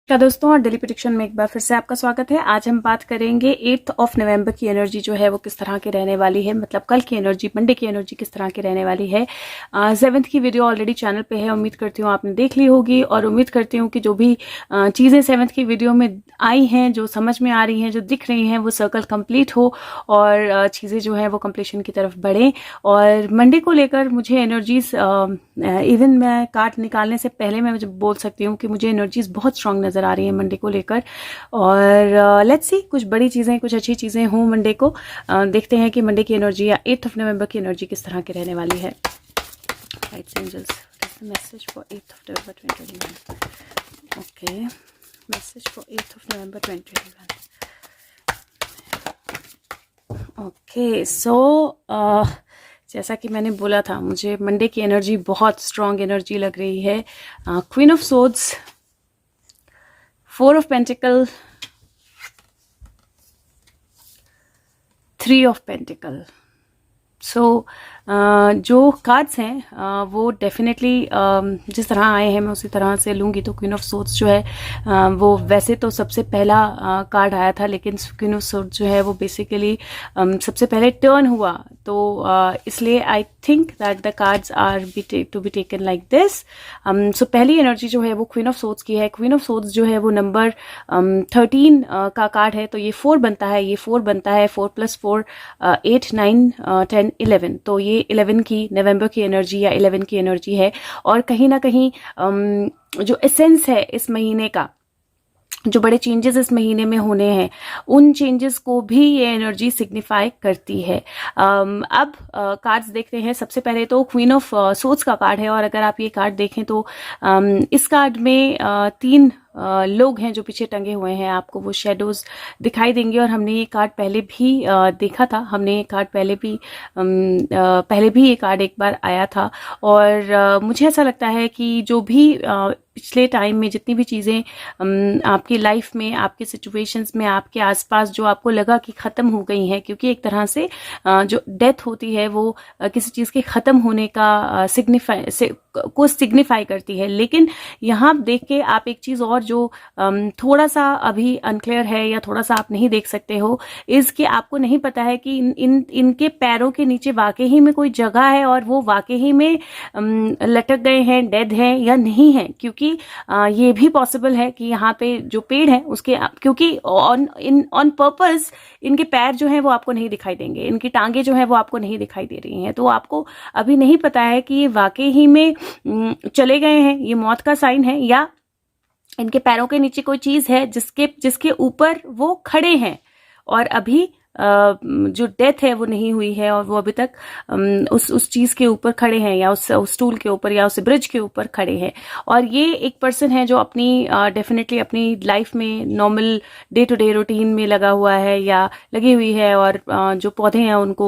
क्या दोस्तों, और डेली प्रेडिक्शन में एक बार फिर से आपका स्वागत है। आज हम बात करेंगे 8 नवंबर की एनर्जी जो है वो किस तरह की रहने वाली है, मतलब कल की एनर्जी, मंडे की एनर्जी किस तरह की रहने वाली है। 7th की वीडियो ऑलरेडी चैनल पे है, उम्मीद करती हूँ आपने देख ली होगी। और उम्मीद करती हूँ कि जो भी चीज़ें 7th की वीडियो में आई हैं, जो समझ में आ रही हैं, जो दिख रही हैं, वो सर्कल कंप्लीट हो और चीज़ें जो है वो कंप्लीशन की तरफ बढ़ें। और मंडे को लेकर मुझे एनर्जीज, इवन मैं कार्ड निकालने से पहले मैं मुझे बोल सकती हूँ कि मुझे एनर्जीज बहुत स्ट्रांग नज़र आ रही है मंडे को लेकर। और लेट्स सी, कुछ बड़ी चीज़ें, कुछ अच्छी चीज़ें हों मंडे को। देखते हैं कि मंडे की एनर्जी या 8 नवंबर की एनर्जी किस तरह की रहने वाली है। Lights Angels, what is the message for 8 November 2021? Okay, message for 8 November 2021. Okay, so जैसा कि मैंने बोला था, मुझे मंडे की एनर्जी बहुत स्ट्रांग एनर्जी लग रही है। Queen of swords, 4 of pentacle, 3 of pentacle. So जो कार्ड्स हैं वो डेफिनेटली जिस तरह आए हैं मैं उसी तरह से लूँगी। तो क्वीन ऑफ सोर्ड्स जो है वो वैसे तो सबसे पहला कार्ड आया था, लेकिन क्वीन ऑफ सोर्ड्स जो है वो बेसिकली सबसे पहले टर्न हुआ। तो इसलिए I think that the cards are to be taken like this. So पहली एनर्जी जो है वो क्वीन ऑफ सोर्ड्स की है। क्वीन ऑफ सोर्ड्स जो है वो नंबर 13 का कार्ड है। तो ये 4 बनता है, ये 4 बनता है, 4 + 4 8 9 10 11। तो ये 11 की नवंबर की एनर्जी या 11 की एनर्जी है। और कहीं ना कहीं जो एसेंस है इस महीने का, जो बड़े चेंजेस इस महीने में होने हैं, उन चेंजेस को भी ये एनर्जी सिग्निफाई करती है। अब कार्ड्स देखते हैं। सबसे पहले तो क्वीन ऑफ सोर्ड्स का कार्ड है। और अगर आप ये कार्ड देखें तो इस कार्ड में 3 लोग हैं जो पीछे टंगे हुए हैं। आपको वो शेडोज दिखाई देंगे। और हमने ये कार्ड पहले भी देखा था। हमने ये कार्ड पहले भी ये कार्ड एक बार आया था। और मुझे ऐसा लगता है कि जो भी पिछले टाइम में जितनी भी चीज़ें आपकी लाइफ में, आपके सिचुएशंस में, आपके आसपास जो आपको लगा कि ख़त्म हो गई हैं, क्योंकि एक तरह से जो डेथ होती है वो किसी चीज़ के ख़त्म होने का सिग्निफाई करती है। लेकिन यहाँ देख के आप एक चीज़ और जो थोड़ा सा अभी अनक्लियर है या थोड़ा सा आप नहीं देख सकते हो, इस कि आपको नहीं पता है कि इनके पैरों के नीचे वाकई ही में कोई जगह है और वो वाकई ही में लटक गए हैं, डेड हैं या नहीं है। क्योंकि ये भी पॉसिबल है कि यहाँ पे जो पेड़ है उसके, क्योंकि ऑन पर्पस इनके पैर जो हैं वो आपको नहीं दिखाई देंगे, इनकी टांगे जो हैं वो आपको नहीं दिखाई दे रही हैं। तो आपको अभी नहीं पता है कि ये वाकई ही में चले गए हैं, ये मौत का साइन है, या इनके पैरों के नीचे कोई चीज है जिसके ऊपर वो खड़े हैं और अभी जो डेथ है वो नहीं हुई है और वो अभी तक उस चीज के ऊपर खड़े हैं, या उस स्टूल के ऊपर या उस ब्रिज के ऊपर खड़े हैं। और ये एक पर्सन है जो अपनी डेफिनेटली अपनी लाइफ में normal day to day routine में लगा हुआ है या लगी हुई है। और जो पौधे हैं उनको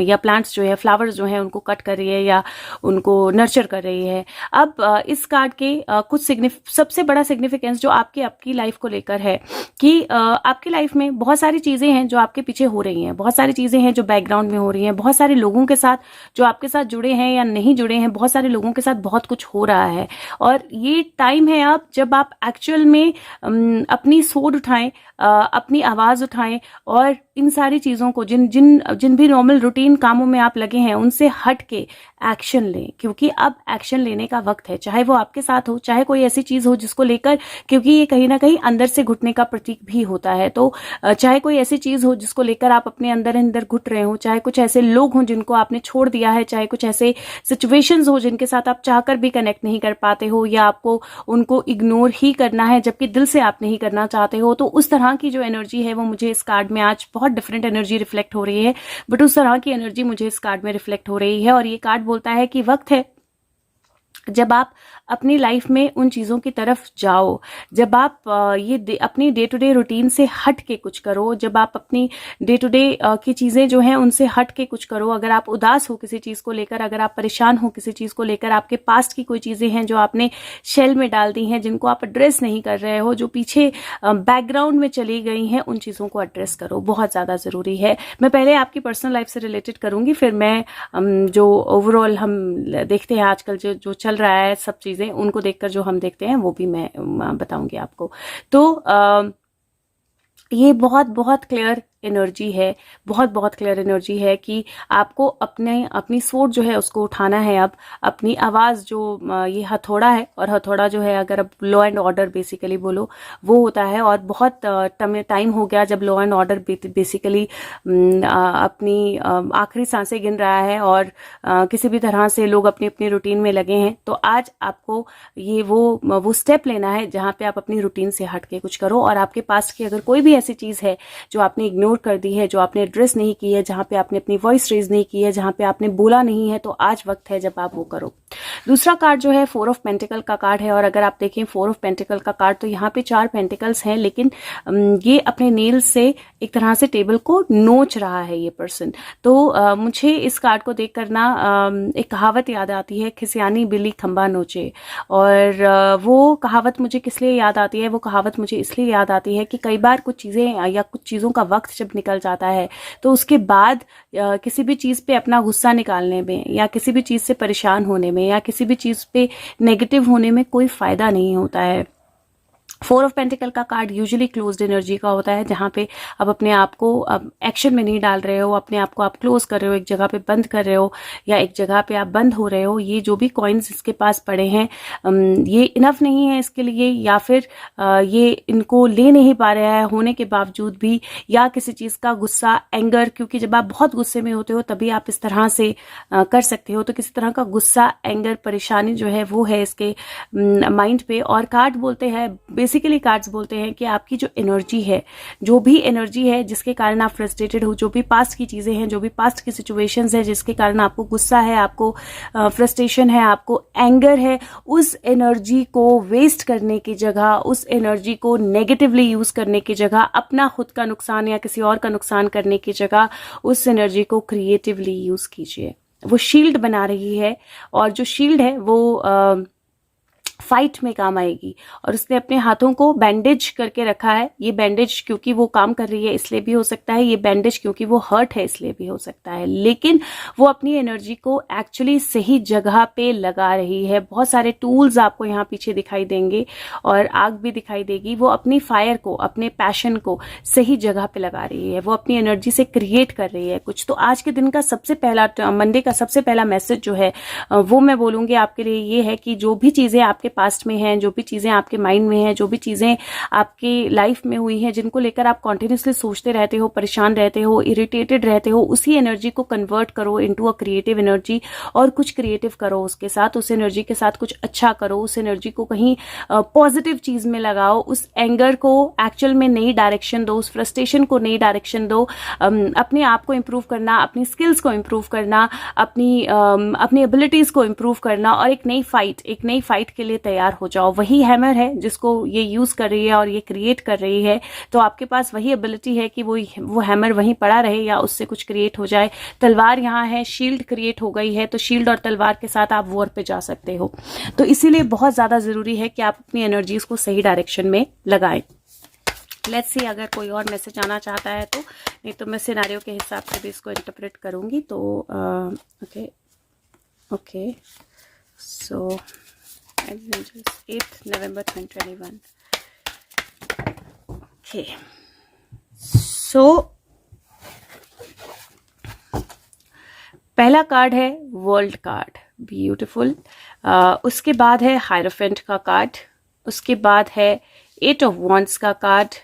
या प्लांट्स जो है, फ्लावर्स जो हैं, उनको कट कर रही है या उनको नर्चर कर रही है। अब इस कार्ड के कुछ सबसे बड़ा सिग्निफिकेंस जो आपकी लाइफ को लेकर है कि आपकी लाइफ में बहुत सारी चीजें हैं जो आपके पीछे हो रही हैं, बहुत सारी चीजें हैं जो बैकग्राउंड में हो रही हैं, बहुत सारे लोगों के साथ जो आपके साथ जुड़े हैं या नहीं जुड़े हैं, बहुत सारे लोगों के साथ बहुत कुछ हो रहा है। और ये टाइम है अब जब आप एक्चुअल में अपनी सोच उठाएं, अपनी आवाज उठाएं और इन सारी चीजों को, जिन भी नॉर्मल रूटीन कामों में आप लगे हैं, उनसे हट के एक्शन लें। क्योंकि अब एक्शन लेने का वक्त है, चाहे वो आपके साथ हो, चाहे कोई ऐसी चीज हो जिसको लेकर, क्योंकि ये कहीं ना कहीं अंदर से घुटने का प्रतीक भी होता है। तो चाहे कोई ऐसी चीज हो जिसको लेकर आप अपने अंदर घुट रहे हो, चाहे कुछ ऐसे लोग हों जिनको आपने छोड़ दिया है, चाहे कुछ ऐसे सिचुएशंस हो जिनके साथ आप चाहकर भी कनेक्ट नहीं कर पाते हो, या आपको उनको इग्नोर ही करना है जबकि दिल से आप नहीं करना चाहते हो। तो उस तरह की जो एनर्जी है वो मुझे इस कार्ड में आज बहुत डिफरेंट एनर्जी रिफ्लेक्ट हो रही है, बट उस तरह की एनर्जी मुझे इस कार्ड में रिफ्लेक्ट हो रही है। और ये कार्ड बोलता है कि वक्त है जब आप अपनी लाइफ में उन चीज़ों की तरफ जाओ, जब आप अपनी डे टू डे रूटीन से हट के कुछ करो, जब आप अपनी डे टू डे की चीज़ें जो हैं उनसे हट के कुछ करो। अगर आप उदास हो किसी चीज़ को लेकर, अगर आप परेशान हो किसी चीज़ को लेकर, आपके पास्ट की कोई चीज़ें हैं जो आपने शेल में डाल दी हैं, जिनको आप एड्रेस नहीं कर रहे हो, जो पीछे बैकग्राउंड में चली गई हैं, उन चीज़ों को एड्रेस करो, बहुत ज़्यादा ज़रूरी है। मैं पहले आपकी पर्सनल लाइफ से रिलेटेड करूँगी, फिर मैं जो ओवरऑल हम देखते हैं आजकल जो चल चल रहा है सब चीज़ें, उनको देखकर जो हम देखते हैं वो भी मैं बताऊंगी आपको। तो ये बहुत बहुत क्लियर एनर्जी है, बहुत बहुत क्लियर एनर्जी है कि आपको अपनी सोच जो है उसको उठाना है। अब अपनी आवाज़ जो ये हथौड़ा है, और हथौड़ा जो है अगर अब लॉ एंड ऑर्डर बेसिकली बोलो वो होता है, और बहुत टाइम हो गया जब लॉ एंड ऑर्डर बेसिकली अपनी आखिरी सांसें गिन रहा है और किसी भी तरह से लोग अपनी अपनी रूटीन में लगे हैं। तो आज आपको ये वो स्टेप लेना है जहाँ पे आप अपनी रूटीन से हट के कुछ करो, और आपके पास की अगर कोई भी ऐसी चीज़ है जो आपने इग्नोर कर दी है, जो आपने एड्रेस नहीं की है, जहां पे आपने अपनी वॉइस रेज नहीं की है, जहां पे आपने बोला नहीं है, तो आज वक्त है जब आप वो करो। दूसरा कार्ड जो है 4 ऑफ पेंटिकल का कार्ड है, और अगर आप देखें 4 ऑफ पेंटिकल का कार्ड तो यहाँ पे 4 पेंटिकल्स हैं, लेकिन ये अपने नेल से एक तरह से टेबल को नोच रहा है ये पर्सन। तो मुझे इस कार्ड को देख कर ना एक कहावत याद आती है, खिसियानी बिल्ली खंबा नोचे। और वो कहावत मुझे किस लिए याद आती है? वो कहावत मुझे इसलिए याद आती है कि कई बार कुछ चीज़ें या कुछ चीज़ों का वक्त जब निकल जाता है तो उसके बाद किसी भी चीज़ पे अपना गुस्सा निकालने में, या किसी भी चीज़ से परेशान होने में, या किसी भी चीज़ पे नेगेटिव होने में कोई फ़ायदा नहीं होता है। 4 ऑफ पेंटिकल का कार्ड यूजुअली क्लोज्ड एनर्जी का होता है, जहाँ पे आप अपने आप को एक्शन में नहीं डाल रहे हो, अपने आप को आप क्लोज कर रहे हो, एक जगह पे बंद कर रहे हो, या एक जगह पे आप बंद हो रहे हो। ये जो भी कॉइन्स इसके पास पड़े हैं ये इनफ नहीं है इसके लिए, या फिर ये इनको ले नहीं पा रहा है होने के बावजूद भी, या किसी चीज़ का गुस्सा, एंगर, क्योंकि जब आप बहुत गुस्से में होते हो तभी आप इस तरह से कर सकते हो। तो किसी तरह का गुस्सा, एंगर, परेशानी जो है वो है इसके माइंड पे। और कार्ड बोलते हैं, बेसिकली कार्ड्स बोलते हैं कि आपकी जो एनर्जी है, जो भी एनर्जी है जिसके कारण आप फ्रस्ट्रेटेड हो, जो भी पास्ट की चीज़ें हैं, जो भी पास्ट की सिचुएशंस है जिसके कारण आपको गुस्सा है, आपको फ्रस्ट्रेशन है, आपको एंगर है, उस एनर्जी को वेस्ट करने की जगह, उस एनर्जी को नेगेटिवली यूज़ करने की जगह, अपना खुद का नुकसान या किसी और का नुकसान करने की जगह उस एनर्जी को क्रिएटिवली यूज़ कीजिए। वो शील्ड बना रही है, और जो शील्ड है वो फाइट में काम आएगी। और उसने अपने हाथों को बैंडेज करके रखा है। ये बैंडेज क्योंकि वो काम कर रही है इसलिए भी हो सकता है, ये बैंडेज क्योंकि वो हर्ट है इसलिए भी हो सकता है, लेकिन वो अपनी एनर्जी को एक्चुअली सही जगह पे लगा रही है। बहुत सारे टूल्स आपको यहाँ पीछे दिखाई देंगे और आग भी दिखाई देगी। वो अपनी फायर को, अपने पैशन को सही जगह पे लगा रही है, वो अपनी एनर्जी से क्रिएट कर रही है कुछ। तो आज के दिन का सबसे पहला, मंडे का सबसे पहला मैसेज जो है वो मैं बोलूँगी आपके लिए ये है कि जो भी चीज़ें आपके पास्ट में हैं, जो भी चीज़ें आपके माइंड में हैं, जो भी चीज़ें आपकी लाइफ में हुई हैं, जिनको लेकर आप कॉन्टिन्यूसली सोचते रहते हो, परेशान रहते हो, इरिटेटेड रहते हो, उसी एनर्जी को कन्वर्ट करो इनटू अ क्रिएटिव एनर्जी, और कुछ क्रिएटिव करो उसके साथ। उस एनर्जी के साथ कुछ अच्छा करो, उस एनर्जी को कहीं पॉजिटिव चीज़ में लगाओ, उस एंगर को एक्चुअल में नई डायरेक्शन दो, उस फ्रस्ट्रेशन को नई डायरेक्शन दो। अपने आप को इम्प्रूव करना, अपनी स्किल्स को इम्प्रूव करना, अपनी एबिलिटीज़ को इम्प्रूव करना, और एक नई फाइट के लिए तैयार हो जाओ। वही हैमर है जिसको ये यूज कर रही है और ये क्रिएट कर रही है, तो आपके पास वही एबिलिटी है कि वो हैमर वहीं पड़ा रहे या उससे कुछ क्रिएट हो जाए। तलवार यहाँ है, शील्ड क्रिएट हो गई है, तो शील्ड और तलवार के साथ आप वॉर पे जा सकते हो। तो इसीलिए बहुत ज्यादा जरूरी है कि आप अपनी एनर्जीज को सही डायरेक्शन में लगाएं। लेट्स सी अगर कोई और मैसेज आना चाहता है तो, नहीं तो मैं सिनेरियो के हिसाब से भी इसको इंटरप्रेट करूंगी। तो okay so 8th November 2021. Okay. So पहला कार्ड है वर्ल्ड कार्ड, ब्यूटीफुल। उसके बाद है हायरोफेंट का कार्ड, उसके बाद है 8 ऑफ वॉन्ड्स का कार्ड,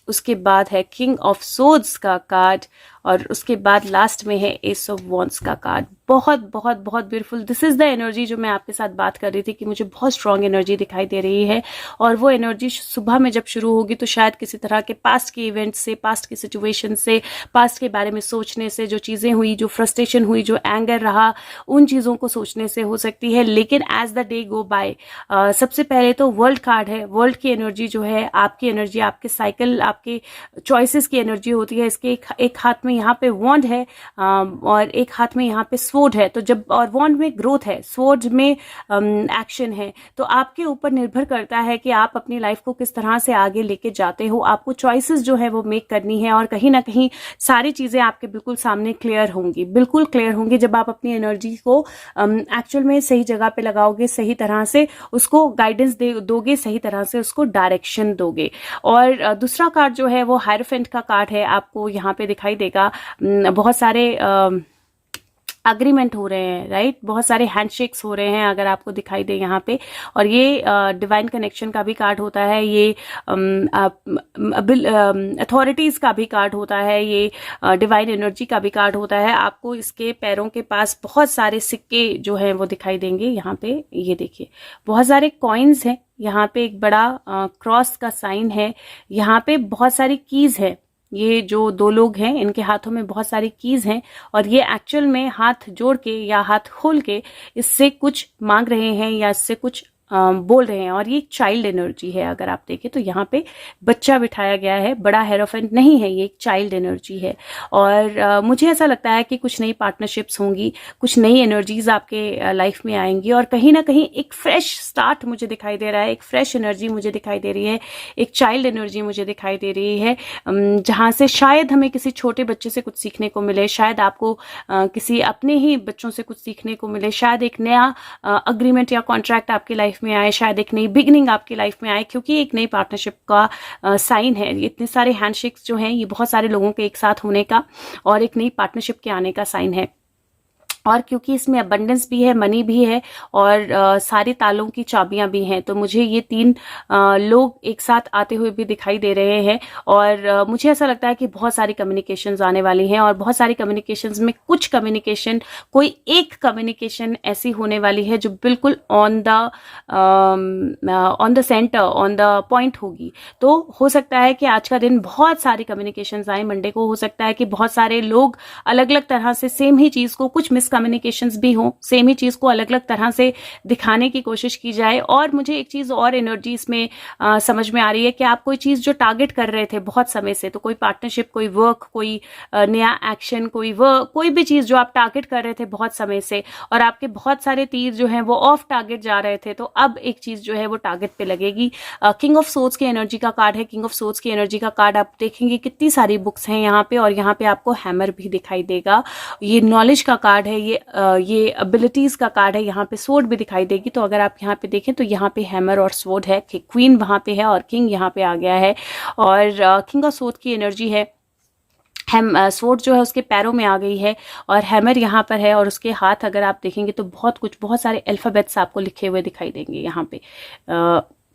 उसके बाद है किंग ऑफ सोर्ड्स का कार्ड, और उसके बाद लास्ट में है एस ऑफ वॉन्ड्स का कार्ड। बहुत बहुत बहुत beautiful. This is the energy जो मैं आपके साथ बात कर रही थी कि मुझे बहुत स्ट्रांग एनर्जी दिखाई दे रही है, और वो एनर्जी सुबह में जब शुरू होगी तो शायद किसी तरह के पास्ट के इवेंट से, पास्ट की सिचुएशन से, पास्ट के बारे में सोचने से, जो चीज़ें हुई, जो फ्रस्ट्रेशन हुई, जो एंगर रहा, उन चीज़ों को सोचने से हो सकती है। लेकिन as the day go by, सबसे पहले तो वर्ल्ड कार्ड है। वर्ल्ड की एनर्जी जो है, आपकी एनर्जी, आपके साइकिल, आपके चॉइसेस की एनर्जी होती है। इसके एक हाथ में में यहाँ पे वॉन्ड है और एक हाथ में यहाँ पे स्वॉर्ड है। तो जब और वॉन्ड में ग्रोथ है, स्वॉर्ड में एक्शन है। तो आपके ऊपर निर्भर करता है कि आप अपनी लाइफ को किस तरह से आगे लेके जाते हो। आपको चॉइसेस जो है वो मेक करनी है और कहीं ना कहीं सारी चीजें आपके बिल्कुल सामने क्लियर होंगी, बिल्कुल क्लियर होंगी जब आप अपनी एनर्जी को एक्चुअल में सही जगह पे लगाओगे, सही तरह से उसको गाइडेंस दोगे, सही तरह से उसको डायरेक्शन दोगे। और दूसरा कार्ड जो है वो हायरोफेंट का कार्ड है, आपको यहाँ पे दिखाई देगा। बहुत सारे अग्रीमेंट हो रहे हैं, राइट, बहुत सारे हैंडशेक्स हो रहे हैं अगर आपको दिखाई दे यहाँ पे। और ये डिवाइन कनेक्शन का भी कार्ड होता है, ये अथॉरिटीज का भी कार्ड होता है, ये डिवाइन एनर्जी का भी कार्ड होता है। आपको इसके पैरों के पास बहुत सारे सिक्के जो हैं वो दिखाई देंगे यहाँ पे। ये देखिए बहुत सारे कॉइन्स हैं, यहाँ पे एक बड़ा क्रॉस का साइन है, यहाँ पे बहुत सारी कीज है। ये जो दो लोग हैं इनके हाथों में बहुत सारी कीज हैं और ये एक्चुअल में हाथ जोड़ के या हाथ खोल के इससे कुछ मांग रहे हैं या इससे कुछ बोल रहे हैं। और ये एक चाइल्ड एनर्जी है, अगर आप देखें तो यहाँ पे बच्चा बिठाया गया है, बड़ा हेरोफेंट नहीं है, ये एक चाइल्ड एनर्जी है। और मुझे ऐसा लगता है कि कुछ नई पार्टनरशिप्स होंगी, कुछ नई एनर्जीज आपके लाइफ में आएंगी और कहीं ना कहीं एक फ्रेश स्टार्ट मुझे दिखाई दे रहा है, एक फ्रेश एनर्जी मुझे दिखाई दे रही है, एक चाइल्ड एनर्जी मुझे दिखाई दे रही है, जहां से शायद हमें किसी छोटे बच्चे से कुछ सीखने को मिले, शायद आपको किसी अपने ही बच्चों से कुछ सीखने को मिले, शायद एक नया अग्रीमेंट या कॉन्ट्रैक्ट आपकी लाइफ में आए, शायद एक नई बिगनिंग आपकी लाइफ में आए, क्योंकि एक नई पार्टनरशिप का साइन है। इतने सारे हैंडशेक्स जो हैं ये बहुत सारे लोगों के एक साथ होने का और एक नई पार्टनरशिप के आने का साइन है। और क्योंकि इसमें अबंडेंस भी है, मनी भी है और सारे तालों की चाबियां भी हैं, तो मुझे ये तीन लोग एक साथ आते हुए भी दिखाई दे रहे हैं। और मुझे ऐसा लगता है कि बहुत सारी कम्युनिकेशंस आने वाली हैं और बहुत सारी कम्युनिकेशंस में कुछ कम्युनिकेशन, कोई एक कम्युनिकेशन ऐसी होने वाली है जो बिल्कुल on the centre, on the point होगी। तो हो सकता है कि आज का दिन बहुत सारी कम्युनिकेशंस आए, मंडे को हो सकता है कि बहुत सारे लोग अलग अलग तरह से सेम ही चीज को, कुछ कम्युनिकेशंस भी हो, सेम ही चीज को अलग अलग तरह से दिखाने की कोशिश की जाए। और मुझे एक चीज और एनर्जी इसमें समझ में आ रही है कि आप कोई चीज जो टारगेट कर रहे थे बहुत समय से, तो कोई पार्टनरशिप, कोई वर्क, कोई नया एक्शन, कोई वर्क, कोई भी चीज जो आप टारगेट कर रहे थे बहुत समय से और आपके बहुत सारे तीर जो हैं वो ऑफ टारगेट जा रहे थे, तो अब एक चीज जो है वो टारगेट पे लगेगी। किंग ऑफ सोर्ड्स की एनर्जी का कार्ड है। किंग ऑफ सोर्ड्स की एनर्जी का कार्ड आप देखेंगे कितनी सारी बुक्स हैं यहाँ पे और यहाँ पे आपको हैमर भी दिखाई देगा। ये नॉलेज का कार्ड है, ये एबिलिटीज का कार्ड है। यहाँ पे स्वॉर्ड भी दिखाई देगी, तो अगर आप यहाँ पे देखें तो यहाँ पे हैमर और स्वॉर्ड है, क्वीन वहां पे है और किंग यहाँ पे आ गया है। और किंग ऑफ स्वॉर्ड की एनर्जी है, स्वॉर्ड जो है उसके पैरों में आ गई है और हैमर यहाँ पर है और उसके हाथ अगर आप देखेंगे तो बहुत सारे अल्फाबेट्स आपको लिखे हुए दिखाई देंगे।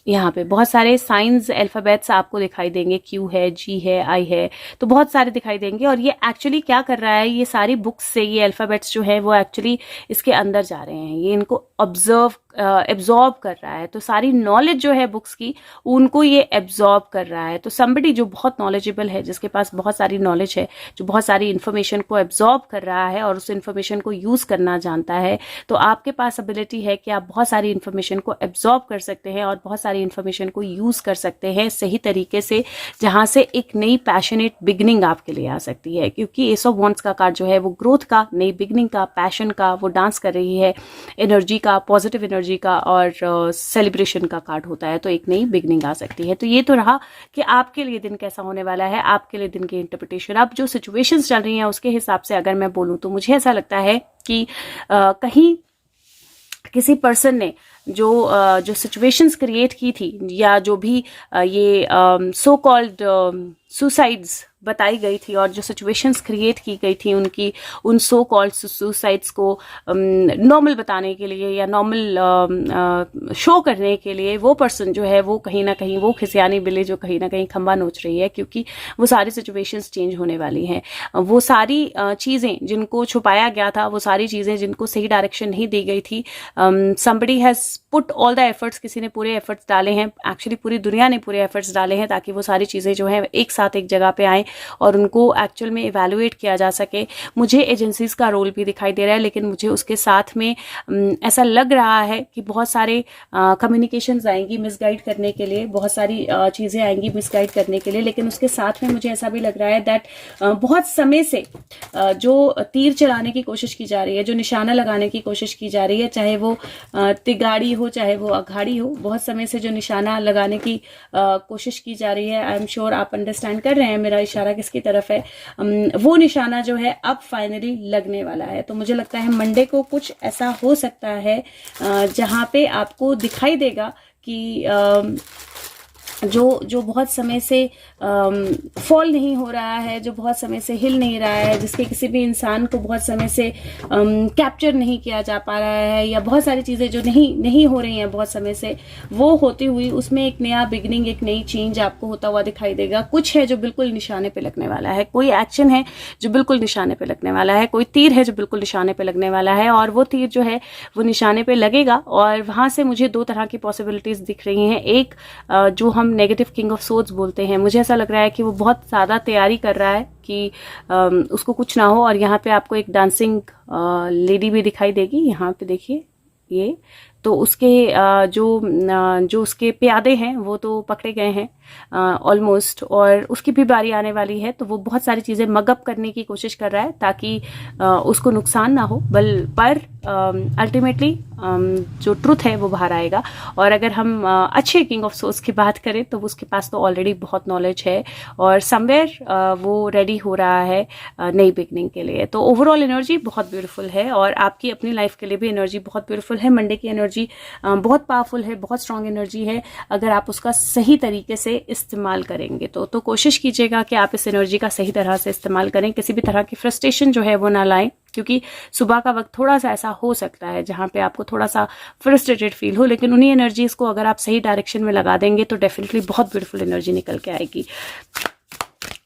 यहाँ पे बहुत सारे साइंस, अल्फाबेट्स आपको दिखाई देंगे, क्यू है, जी है, आई है, तो बहुत सारे दिखाई देंगे। और ये एक्चुअली क्या कर रहा है, ये सारी बुक्स से ये अल्फाबेट्स जो है वो एक्चुअली इसके अंदर जा रहे हैं, ये इनको एब्जॉर्ब कर रहा है। तो सारी नॉलेज जो है बुक्स की उनको ये एब्जॉर्ब कर रहा है। तो समबडी जो बहुत नॉलेजेबल है, जिसके पास बहुत सारी नॉलेज है, जो बहुत सारी इन्फॉर्मेशन को एब्जॉर्ब कर रहा है और उस इन्फॉर्मेशन को यूज करना जानता है, तो आपके पास एबिलिटी है कि आप बहुत सारी इन्फॉर्मेशन को एब्जॉर्ब कर सकते हैं और बहुत सारी इन्फॉर्मेशन को यूज कर सकते हैं सही तरीके से, जहां से एक नई पैशनेट बिगनिंग आपके लिए आ सकती है। क्योंकि एस ऑफ वॉन्ड्स का कार्ड जो है वो ग्रोथ का, नई बिगनिंग का, पैशन का, वो डांस कर रही है, एनर्जी का, पॉजिटिव एनर्जी का और सेलिब्रेशन का कार्ड होता है। तो एक नई बिगनिंग आ सकती है। तो ये तो रहा कि आपके लिए दिन कैसा होने वाला है, आपके लिए दिन की इंटरप्रिटेशन। अब जो सिचुएशंस चल रही हैं उसके हिसाब से अगर मैं बोलूं तो मुझे ऐसा लगता है कि कहीं किसी पर्सन ने जो सिचुएशंस क्रिएट की थी या जो भी ये सो कॉल्ड सुसाइड्स बताई गई थी और जो सिचुएशंस क्रिएट की गई थी उनकी, उन सो कॉल्ड सुसाइड्स को नॉर्मल बताने के लिए या नॉर्मल शो करने के लिए वो पर्सन जो है वो कहीं ना कहीं, वो खिसियानी बिल्ली जो कहीं ना कहीं खंबा नोच रही है, क्योंकि वो सारी सिचुएशंस चेंज होने वाली हैं। वो सारी चीज़ें जिनको छुपाया गया था, वो सारी चीज़ें जिनको सही डायरेक्शन नहीं दी गई थी, somebody has put all the efforts, किसी ने पूरे एफर्ट्स डाले हैं, एक्चुअली पूरी दुनिया ने पूरे एफर्ट्स डाले हैं ताकि वो सारी चीज़ें जो है एक साथ एक जगह पे आए और उनको एक्चुअल में इवैल्यूएट किया जा सके। मुझे एजेंसीज का रोल भी दिखाई दे रहा है, लेकिन मुझे उसके साथ में ऐसा लग रहा है कि बहुत सारे कम्युनिकेशंस आएंगी मिसगाइड करने के लिए, बहुत सारी चीज़ें आएंगी मिसगाइड करने के लिए, लेकिन उसके साथ में मुझे ऐसा भी लग रहा है दैट बहुत समय से जो तीर चलाने की कोशिश की जा रही है, जो निशाना लगाने की कोशिश की जा रही है, चाहे वो तिगाड़ी हो चाहे वो अघाड़ी हो, बहुत समय से जो निशाना लगाने की कोशिश की जा रही है, आई एम श्योर आप अंडरस्टैंड कर रहे हैं मेरा इशारा किसकी तरफ है, वो निशाना जो है अब फाइनली लगने वाला है। तो मुझे लगता है मंडे को कुछ ऐसा हो सकता है जहां पे आपको दिखाई देगा कि जो बहुत समय से फॉल नहीं हो रहा है, जो बहुत समय से हिल नहीं रहा है, जिसके किसी भी इंसान को बहुत समय से कैप्चर नहीं किया जा पा रहा है, या बहुत सारी चीज़ें जो नहीं हो रही हैं बहुत समय से, वो होती हुई उसमें एक नया बिगनिंग, एक नई चेंज आपको होता हुआ दिखाई देगा। कुछ है जो बिल्कुल निशाने पे लगने वाला है, कोई एक्शन है जो बिल्कुल निशाने पे लगने वाला है, कोई तीर है जो बिल्कुल निशाने पे लगने वाला है, और वो तीर जो है वो निशाने पे लगेगा। और वहां से मुझे दो तरह की पॉसिबिलिटीज दिख रही हैं। एक जो हम नेगेटिव किंग ऑफ सोर्ड्स बोलते हैं, मुझे ऐसा लग रहा है कि वो बहुत ज़्यादा तैयारी कर रहा है कि उसको कुछ ना हो। और यहाँ पे आपको एक डांसिंग लेडी भी दिखाई देगी, यहाँ पे देखिए ये, तो उसके जो उसके प्यादे हैं वो तो पकड़े गए हैं ऑलमोस्ट, और उसकी भी बारी आने वाली है। तो वो बहुत सारी चीज़ें मगअप करने की कोशिश कर रहा है ताकि उसको नुकसान ना हो, पर अल्टीमेटली जो ट्रुथ है वो बाहर आएगा। और अगर हम अच्छे किंग ऑफ सोर्ड्स की बात करें तो उसके पास तो ऑलरेडी बहुत नॉलेज है, और समवेयर वो रेडी हो रहा है नई बिगनिंग के लिए। तो ओवरऑल एनर्जी बहुत ब्यूटीफुल है, और आपकी अपनी लाइफ के लिए भी एनर्जी बहुत ब्यूटीफुल है। मंडे की एनर्जी बहुत पावरफुल है, बहुत स्ट्रांग एनर्जी है। अगर आप उसका सही तरीके से इस्तेमाल करेंगे तो कोशिश कीजिएगा कि आप इस एनर्जी का सही तरह से इस्तेमाल करें। किसी भी तरह की फ्रस्ट्रेशन जो है वो ना लाएं, क्योंकि सुबह का वक्त थोड़ा सा ऐसा हो सकता है जहां पे आपको थोड़ा सा फ्रस्ट्रेटेड फील हो, लेकिन उन्हीं एनर्जीज को अगर आप सही डायरेक्शन में लगा देंगे तो डेफिनेटली बहुत ब्यूटीफुल एनर्जी निकल के आएगी।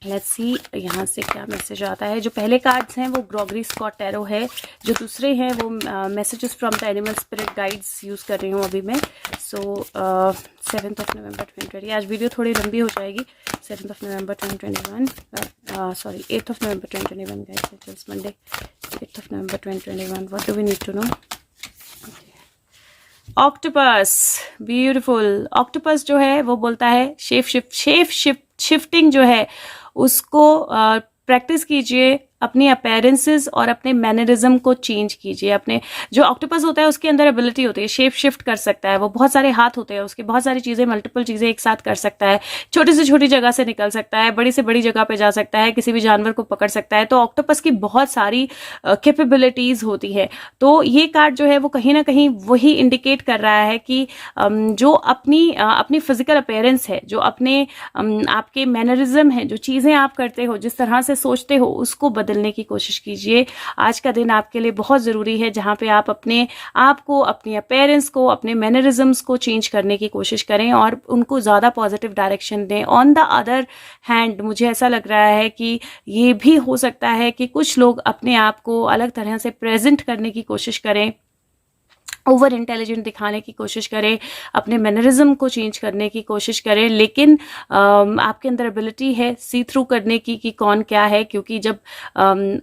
लेट्स सी यहाँ से क्या मैसेज आता है। जो पहले कार्ड्स हैं वो ग्रोगरी स्कॉट टैरो है, जो दूसरे हैं वो messages from the animal spirit guides use कर रही हूँ अभी मैं। सो 7 नवंबर 2020, आज वीडियो थोड़ी लंबी हो जाएगी। 7 November 2021, sorry 8 November 2021 guys, it's Monday 8 November 2021। What do we need to know? Octopus, beautiful. Octopus जो है वो बोलता है शिफ्टिंग जो है उसको प्रैक्टिस कीजिए, अपनी अपीयरेंसेस और अपने मैनरिज्म को चेंज कीजिए। अपने जो ऑक्टोपस होता है उसके अंदर एबिलिटी होती है, शेप शिफ्ट कर सकता है, वो बहुत सारे हाथ होते हैं उसके, बहुत सारी चीज़ें, मल्टीपल चीज़ें एक साथ कर सकता है, छोटी से छोटी जगह से निकल सकता है, बड़ी से बड़ी जगह पे जा सकता है, किसी भी जानवर को पकड़ सकता है। तो ऑक्टोपस की बहुत सारी कैपेबिलिटीज़ होती है। तो ये कार्ड जो है वो कहीं ना कहीं वही इंडिकेट कर रहा है कि जो अपनी फिजिकल अपीयरेंस है, जो अपने आपके मैनरिज्म है, जो चीज़ें आप करते हो, जिस तरह से सोचते हो, उसको बदलने की कोशिश कीजिए। आज का दिन आपके लिए बहुत ज़रूरी है जहां पे आप अपने आप को, अपनी अपीयरेंस को, अपने मैनरिज्म्स को चेंज करने की कोशिश करें और उनको ज़्यादा पॉजिटिव डायरेक्शन दें। ऑन द अदर हैंड मुझे ऐसा लग रहा है कि ये भी हो सकता है कि कुछ लोग अपने आप को अलग तरह से प्रेजेंट करने की कोशिश करें, ओवर इंटेलिजेंट दिखाने की कोशिश करें, अपने मैनरिज्म को चेंज करने की कोशिश करें, लेकिन आपके अंदर एबिलिटी है सी थ्रू करने की कि कौन क्या है, क्योंकि जब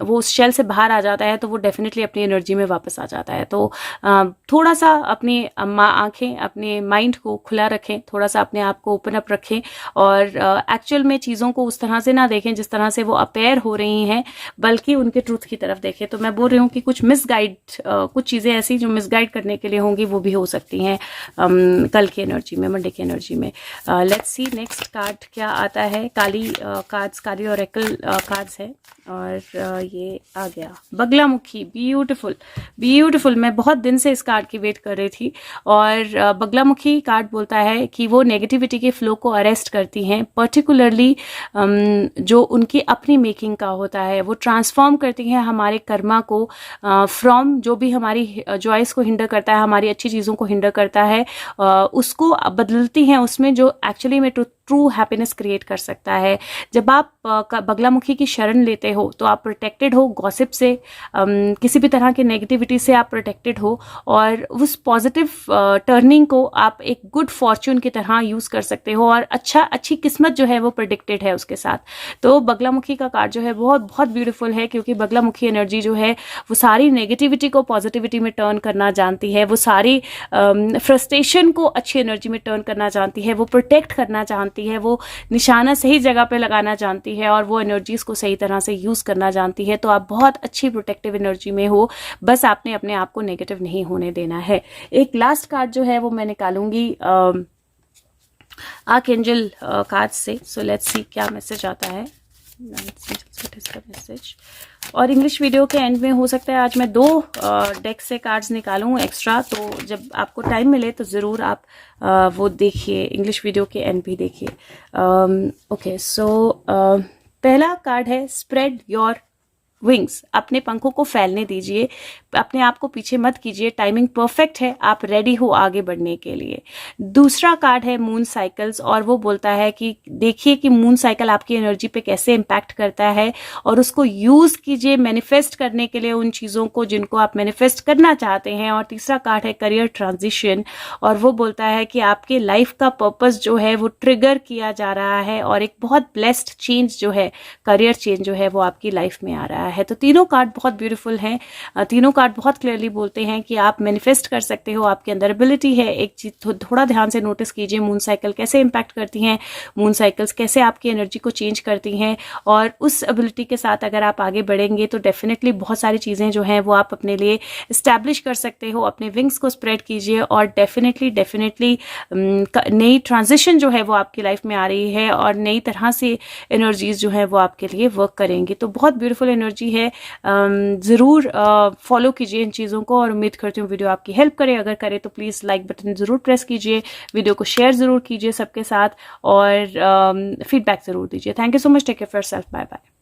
वो उस शेल से बाहर आ जाता है तो वो डेफिनेटली अपनी एनर्जी में वापस आ जाता है। तो थोड़ा सा अपनी आंखें, अपने माइंड को खुला रखें, थोड़ा सा अपने आप को ओपन अप रखें, और एक्चुअल में चीज़ों को उस तरह से ना देखें जिस तरह से वो अपेयर हो रही हैं, बल्कि उनके ट्रूथ की तरफ देखें। तो मैं बोल रही हूँ कि कुछ मिसगाइड, कुछ चीज़ें ऐसी जो मिसगाइड करने के लिए होंगी वो भी हो सकती हैं कल की एनर्जी में, मंडे की एनर्जी में। लेट्स सी नेक्स्ट कार्ड क्या आता है। काली कार्ड्स, काली ऑरेकल कार्ड्स है, और ये आ गया बगलामुखी। ब्यूटीफुल ब्यूटीफुल, मैं बहुत दिन से इस कार्ड की वेट कर रही थी। और बगलामुखी कार्ड बोलता है कि वो नेगेटिविटी के फ्लो को अरेस्ट करती हैं, पर्टिकुलरली जो उनकी अपनी मेकिंग का होता है, वो ट्रांसफॉर्म करती हैं हमारे कर्मा को, फ्रॉम जो भी हमारी जॉइस को हिंडर करता है, हमारी अच्छी चीज़ों को हिंडर करता है, उसको बदलती हैं उसमें जो एक्चुअली में ट्रू हैप्पीनेस क्रिएट कर सकता है। जब आप बगलामुखी की शरण लेते हो तो आप प्रोटेक्टेड हो गॉसिप से, किसी भी तरह की नेगेटिविटी से आप प्रोटेक्टेड हो, और उस पॉजिटिव टर्निंग को आप एक गुड फॉर्च्यून की तरह यूज़ कर सकते हो, और अच्छी किस्मत जो है वो प्रेडिक्टेड है उसके साथ। तो बगलामुखी का कार्ड जो है बहुत बहुत ब्यूटीफुल है, क्योंकि बगलामुखी एनर्जी जो है वो सारी नेगेटिविटी को पॉजिटिविटी में टर्न करना जानती है, वो सारी फ्रस्ट्रेशन को अच्छी एनर्जी में टर्न करना जानती है, वो प्रोटेक्ट करना जानती है, वो निशाना सही जगह पे लगाना जानती है, और वो एनर्जीज को सही तरह से यूज़ करना जानती है। तो आप बहुत अच्छी प्रोटेक्टिव एनर्जी में हो, बस आपने अपने आप को नेगेटिव नहीं होने देना है। एक लास्ट कार्ड जो है वो मैं निकालूंगी आर्कएंजल कार्ड से। सो लेट्स सी क्या मैसेज आता है। मैसेज और इंग्लिश वीडियो के एंड में हो सकता है आज मैं 2 डेक से कार्ड्स निकालूं एक्स्ट्रा, तो जब आपको टाइम मिले तो ज़रूर आप वो देखिए, इंग्लिश वीडियो के एंड भी देखिए। ओके, सो पहला कार्ड है स्प्रेड योर विंग्स। अपने पंखों को फैलने दीजिए, अपने आप को पीछे मत कीजिए, टाइमिंग परफेक्ट है, आप रेडी हो आगे बढ़ने के लिए। दूसरा कार्ड है मून साइकिल्स, और वो बोलता है कि देखिए कि मून साइकिल आपकी एनर्जी पे कैसे इम्पैक्ट करता है, और उसको यूज कीजिए मैनिफेस्ट करने के लिए उन चीज़ों को जिनको आप मैनिफेस्ट करना चाहते हैं। और तीसरा कार्ड है करियर ट्रांजिशन, और वो बोलता है कि आपके लाइफ का पर्पस जो है वो ट्रिगर किया जा रहा है, और एक बहुत ब्लेस्ड चेंज जो है, करियर चेंज जो है वो आपकी लाइफ में आ रहा है। तो तीनों कार्ड बहुत ब्यूटीफुल हैं, तीनों कार्ड बहुत क्लियरली बोलते हैं कि आप मैनिफेस्ट कर सकते हो, आपके अंदर एबिलिटी है। एक चीज थोड़ा ध्यान से नोटिस कीजिए, मून साइकिल कैसे इंपैक्ट करती हैं, मून साइकिल्स कैसे आपकी एनर्जी को चेंज करती हैं, और उस एबिलिटी के साथ अगर आप आगे बढ़ेंगे तो डेफिनेटली बहुत सारी चीज़ें जो हैं वो आप अपने लिए इस्टेब्लिश कर सकते हो। अपने विंग्स को स्प्रेड कीजिए, और डेफिनेटली नई ट्रांजिशन जो है वो आपकी लाइफ में आ रही है, और नई तरह से एनर्जीज जो है वो आपके लिए वर्क करेंगी। तो बहुत ब्यूटीफुल एनर्जी है, ज़रूर फॉलो कीजिए इन चीज़ों को, और उम्मीद करती हूँ वीडियो आपकी हेल्प करे। अगर करे तो प्लीज़ लाइक बटन ज़रूर प्रेस कीजिए, वीडियो को शेयर ज़रूर कीजिए सबके साथ, और फीडबैक ज़रूर दीजिए। Thank you so much, take care of yourself, bye bye.